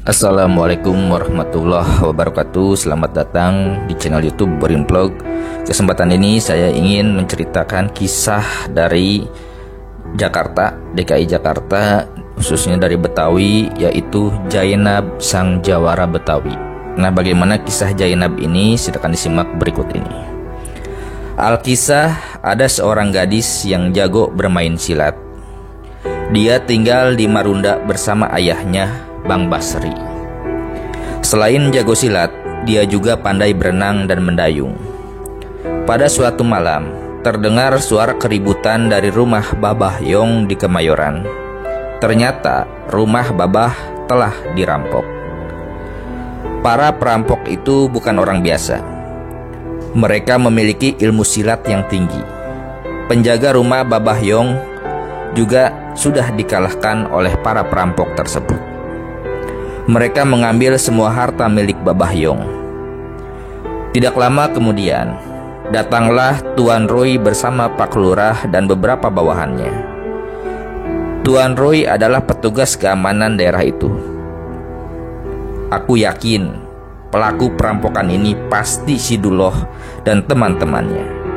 Assalamualaikum warahmatullahi wabarakatuh. Selamat datang di channel YouTube Borin Vlog. Kesempatan ini saya ingin menceritakan kisah dari Jakarta, DKI Jakarta, khususnya dari Betawi, yaitu Jainab Sang Jawara Betawi. Nah, bagaimana kisah Jainab ini? Silakan disimak berikut ini. Alkisah, ada seorang gadis yang jago bermain silat. Dia tinggal di Marunda bersama ayahnya, Bang Basri. Selain jago silat, dia juga pandai berenang dan mendayung. Pada suatu malam, terdengar suara keributan dari rumah Babah Yong di Kemayoran. Ternyata rumah Babah telah dirampok. Para perampok itu bukan orang biasa. Mereka memiliki ilmu silat yang tinggi. Penjaga rumah Babah Yong juga sudah dikalahkan oleh para perampok tersebut. Mereka mengambil semua harta milik Babah Yong. Tidak lama kemudian, datanglah Tuan Roy bersama Pak Lurah dan beberapa bawahannya. Tuan Roy adalah petugas keamanan daerah itu. Aku yakin pelaku perampokan ini pasti si Duloh dan teman-temannya.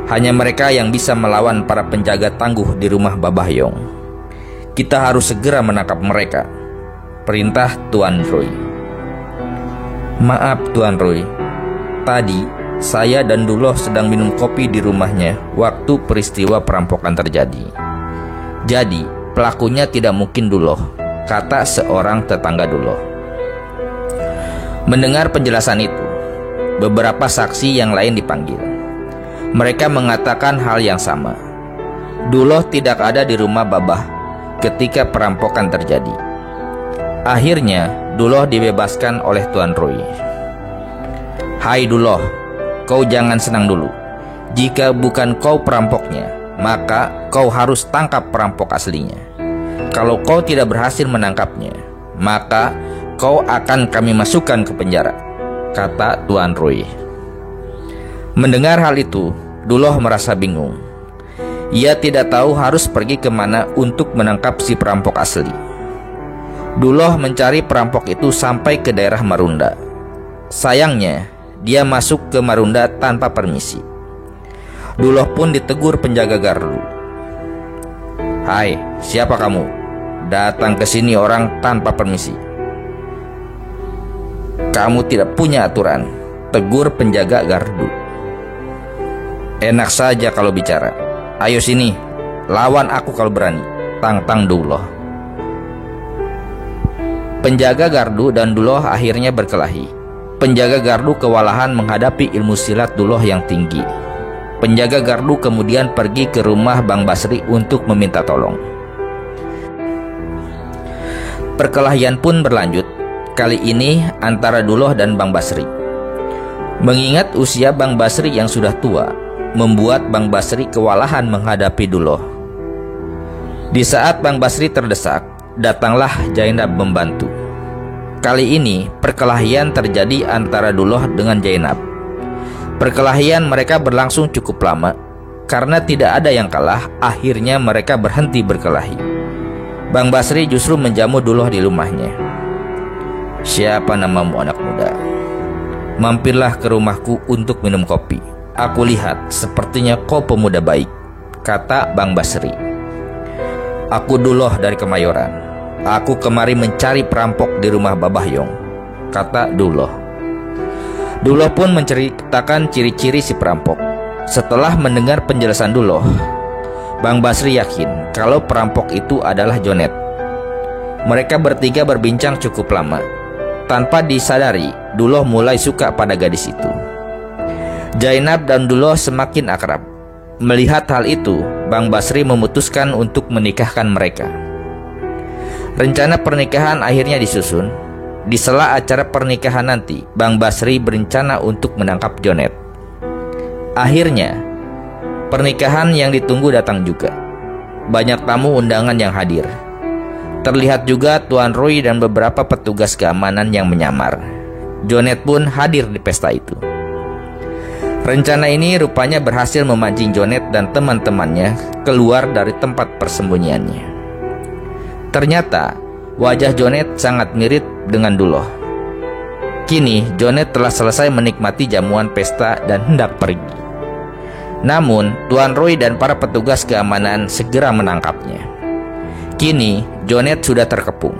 Hanya mereka yang bisa melawan para penjaga tangguh di rumah Babah Yong. Kita harus segera menangkap mereka, perintah Tuan Roy. Maaf Tuan Roy, tadi saya dan Duloh sedang minum kopi di rumahnya waktu peristiwa perampokan terjadi. Jadi pelakunya tidak mungkin Duloh, kata seorang tetangga Duloh. Mendengar penjelasan itu, beberapa saksi yang lain dipanggil. Mereka mengatakan hal yang sama. Duloh tidak ada di rumah Babah ketika perampokan terjadi. Akhirnya Duloh dibebaskan oleh Tuan Roy. Hai Duloh, kau jangan senang dulu. Jika bukan kau perampoknya, maka kau harus tangkap perampok aslinya. Kalau kau tidak berhasil menangkapnya, maka kau akan kami masukkan ke penjara, kata Tuan Roy. Mendengar hal itu, Duloh merasa bingung. Ia tidak tahu harus pergi kemana untuk menangkap si perampok asli. Duloh mencari perampok itu sampai ke daerah Marunda. Sayangnya, dia masuk ke Marunda tanpa permisi. Duloh pun ditegur penjaga gardu. Hai, siapa kamu? Datang ke sini orang tanpa permisi. Kamu tidak punya aturan, tegur penjaga gardu. Enak saja kalau bicara. Ayo sini, lawan aku kalau berani, tantang Duloh. Penjaga gardu dan Duloh akhirnya berkelahi. Penjaga gardu kewalahan menghadapi ilmu silat Duloh yang tinggi. Penjaga gardu kemudian pergi ke rumah Bang Basri untuk meminta tolong. Perkelahian pun berlanjut, kali ini antara Duloh dan Bang Basri. Mengingat usia Bang Basri yang sudah tua, membuat Bang Basri kewalahan menghadapi Duloh. Di saat Bang Basri terdesak, datanglah Jainab membantu. Kali ini perkelahian terjadi antara Duloh dengan Jainab. Perkelahian mereka berlangsung cukup lama. Karena tidak ada yang kalah, akhirnya mereka berhenti berkelahi. Bang Basri justru menjamu Duloh di rumahnya. Siapa namamu anak muda? Mampirlah ke rumahku untuk minum kopi. Aku lihat sepertinya kau pemuda baik, kata Bang Basri. Aku Duloh dari Kemayoran. Aku kemari mencari perampok di rumah Babah Yong, kata Duloh. Duloh pun menceritakan ciri-ciri si perampok. Setelah mendengar penjelasan Duloh, Bang Basri yakin kalau perampok itu adalah Jonet. Mereka bertiga berbincang cukup lama. Tanpa disadari, Duloh mulai suka pada gadis itu. Jainab dan Duloh semakin akrab. Melihat hal itu, Bang Basri memutuskan untuk menikahkan mereka. Rencana pernikahan akhirnya disusun. Di sela acara pernikahan nanti, Bang Basri berencana untuk menangkap Jonet. Akhirnya, pernikahan yang ditunggu datang juga. Banyak tamu undangan yang hadir. Terlihat juga Tuan Roy dan beberapa petugas keamanan yang menyamar. Jonet pun hadir di pesta itu. Rencana ini rupanya berhasil memancing Jonet dan teman-temannya keluar dari tempat persembunyiannya. Ternyata Wajah Jonet sangat mirip dengan Duloh. Kini Jonet telah selesai menikmati jamuan pesta dan hendak pergi. Namun Tuan Roy dan para petugas keamanan segera menangkapnya. Kini Jonet sudah terkepung.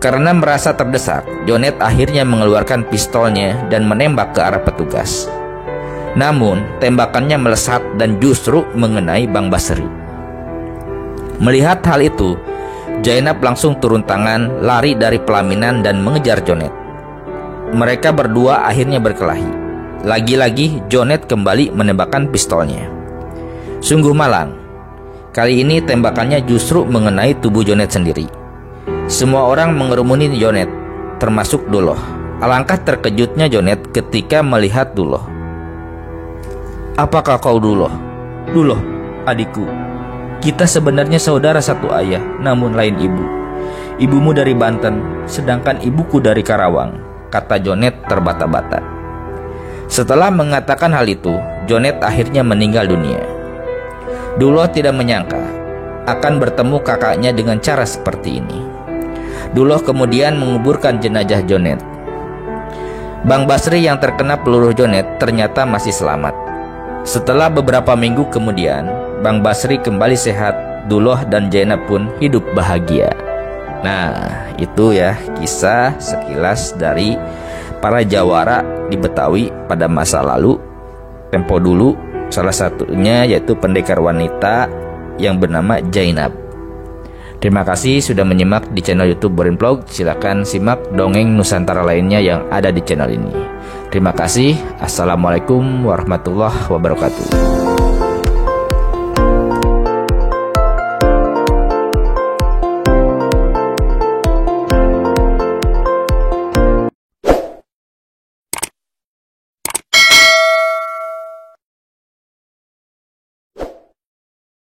Karena merasa terdesak, Jonet akhirnya mengeluarkan pistolnya dan menembak ke arah petugas. Namun tembakannya melesat dan justru mengenai Bang Basri. Melihat hal itu, Zainab langsung turun tangan, lari dari pelaminan dan mengejar Jonet. Mereka berdua akhirnya berkelahi. Lagi-lagi Jonet kembali menembakkan pistolnya. Sungguh malang. Kali ini tembakannya justru mengenai tubuh Jonet sendiri. Semua orang mengerumuni Jonet, termasuk Duloh. Alangkah terkejutnya Jonet ketika melihat Duloh. "Apakah kau Duloh?" "Duloh, adikku. Kita sebenarnya saudara satu ayah, namun lain ibu. Ibumu dari Banten, sedangkan ibuku dari Karawang," kata Jonet terbata-bata. Setelah mengatakan hal itu, Jonet akhirnya meninggal dunia. Duloh tidak menyangka akan bertemu kakaknya dengan cara seperti ini. Duloh kemudian menguburkan jenazah Jonet. Bang Basri yang terkena peluru Jonet ternyata masih selamat. Setelah beberapa minggu kemudian, Bang Basri kembali sehat. Duloh dan Zainab pun hidup bahagia. Nah, itu ya kisah sekilas dari para jawara di Betawi pada masa lalu, tempo dulu. Salah satunya yaitu pendekar wanita yang bernama Zainab. Terima kasih sudah menyimak di channel YouTube Borin Vlog. Silakan simak dongeng Nusantara lainnya yang ada di channel ini. Terima kasih. Assalamualaikum warahmatullahi wabarakatuh.